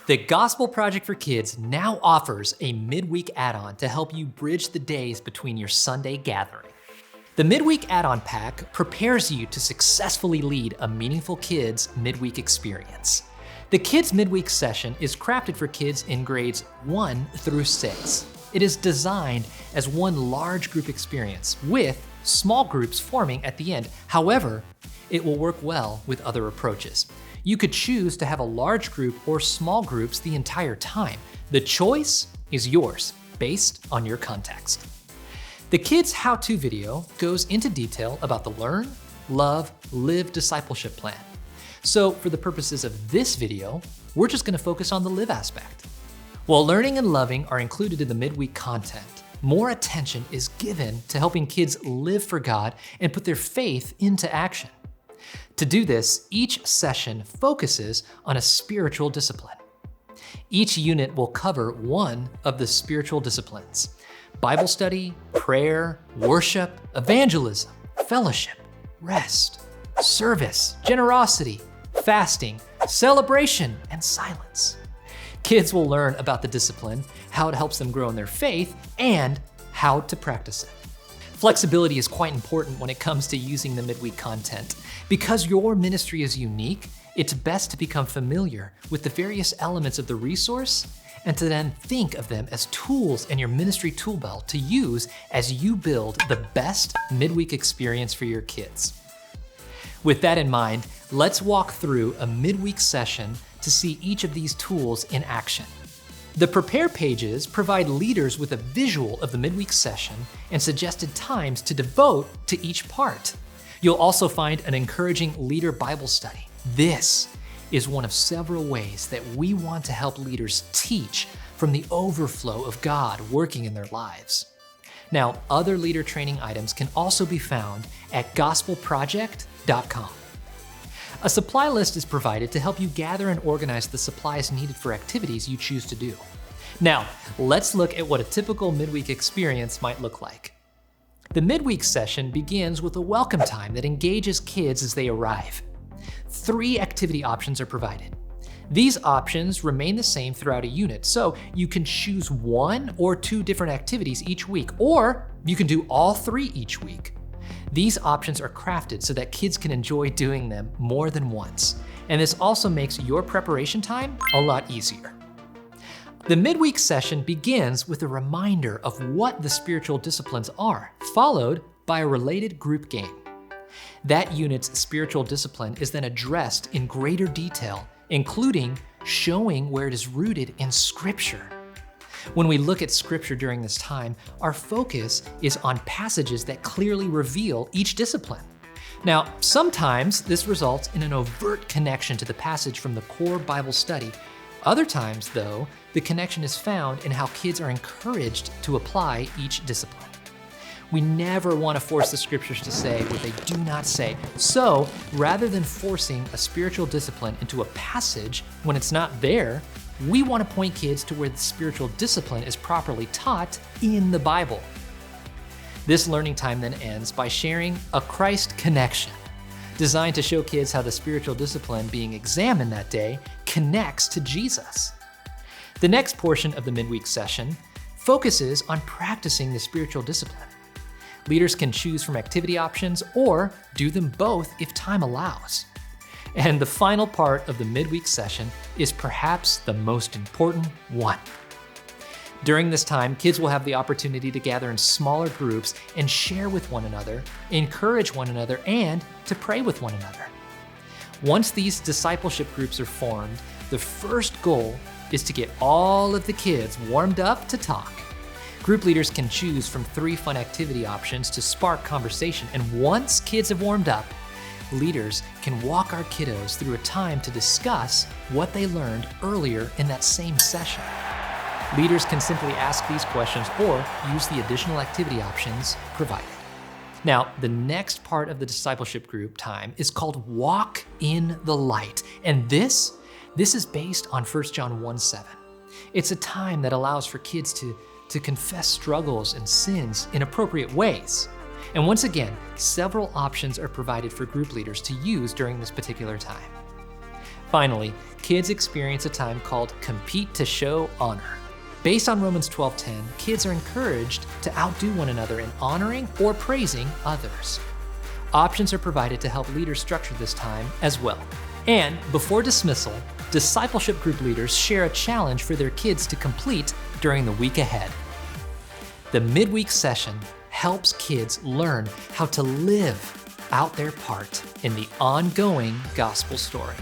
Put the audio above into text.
The Gospel Project for Kids now offers a midweek add-on to help you bridge the days between your Sunday gathering. The midweek add-on pack prepares you to successfully lead a meaningful kids midweek experience. The kids midweek session is crafted for kids in grades 1 through 6. It is designed as one large group experience with small groups forming at the end. However, it will work well with other approaches. You could choose to have a large group or small groups the entire time. The choice is yours, based on your context. The kids' how-to video goes into detail about the Learn, Love, Live discipleship plan. So for the purposes of this video, we're just gonna focus on the live aspect. While learning and loving are included in the midweek content, more attention is given to helping kids live for God and put their faith into action. To do this, each session focuses on a spiritual discipline. Each unit will cover one of the spiritual disciplines: Bible study, prayer, worship, evangelism, fellowship, rest, service, generosity, fasting, celebration, and silence. Kids will learn about the discipline, how it helps them grow in their faith, and how to practice it. Flexibility is quite important when it comes to using the midweek content. Because your ministry is unique, it's best to become familiar with the various elements of the resource and to then think of them as tools in your ministry tool belt to use as you build the best midweek experience for your kids. With that in mind, let's walk through a midweek session to see each of these tools in action. The Prepare pages provide leaders with a visual of the midweek session and suggested times to devote to each part. You'll also find an encouraging leader Bible study. This is one of several ways that we want to help leaders teach from the overflow of God working in their lives. Now, other leader training items can also be found at gospelproject.com. A supply list is provided to help you gather and organize the supplies needed for activities you choose to do. Now, let's look at what a typical midweek experience might look like. The midweek session begins with a welcome time that engages kids as they arrive. 3 activity options are provided. These options remain the same throughout a unit, so you can choose 1 or 2 different activities each week, or you can do all 3 each week. These options are crafted so that kids can enjoy doing them more than once, and this also makes your preparation time a lot easier. The midweek session begins with a reminder of what the spiritual disciplines are, followed by a related group game. That unit's spiritual discipline is then addressed in greater detail, including showing where it is rooted in Scripture. When we look at Scripture during this time, our focus is on passages that clearly reveal each discipline. Now, sometimes this results in an overt connection to the passage from the core Bible study. Other times, though, the connection is found in how kids are encouraged to apply each discipline. We never want to force the Scriptures to say what they do not say. So, rather than forcing a spiritual discipline into a passage when it's not there, we want to point kids to where the spiritual discipline is properly taught in the Bible. This learning time then ends by sharing a Christ connection, designed to show kids how the spiritual discipline being examined that day connects to Jesus. The next portion of the midweek session focuses on practicing the spiritual discipline. Leaders can choose from activity options or do them both if time allows. And the final part of the midweek session is perhaps the most important one. During this time, kids will have the opportunity to gather in smaller groups and share with one another, encourage one another, and to pray with one another. Once these discipleship groups are formed, the first goal is to get all of the kids warmed up to talk. Group leaders can choose from 3 fun activity options to spark conversation, and once kids have warmed up, leaders can walk our kiddos through a time to discuss what they learned earlier in that same session. Leaders can simply ask these questions or use the additional activity options provided. Now, the next part of the discipleship group time is called Walk in the Light, and this is based on 1 John 1:7. It's a time that allows for kids to confess struggles and sins in appropriate ways. And once again, several options are provided for group leaders to use during this particular time. Finally, kids experience a time called Compete to Show Honor. Based on Romans 12:10, kids are encouraged to outdo one another in honoring or praising others. Options are provided to help leaders structure this time as well. And before dismissal, discipleship group leaders share a challenge for their kids to complete during the week ahead. The midweek session helps kids learn how to live out their part in the ongoing gospel story.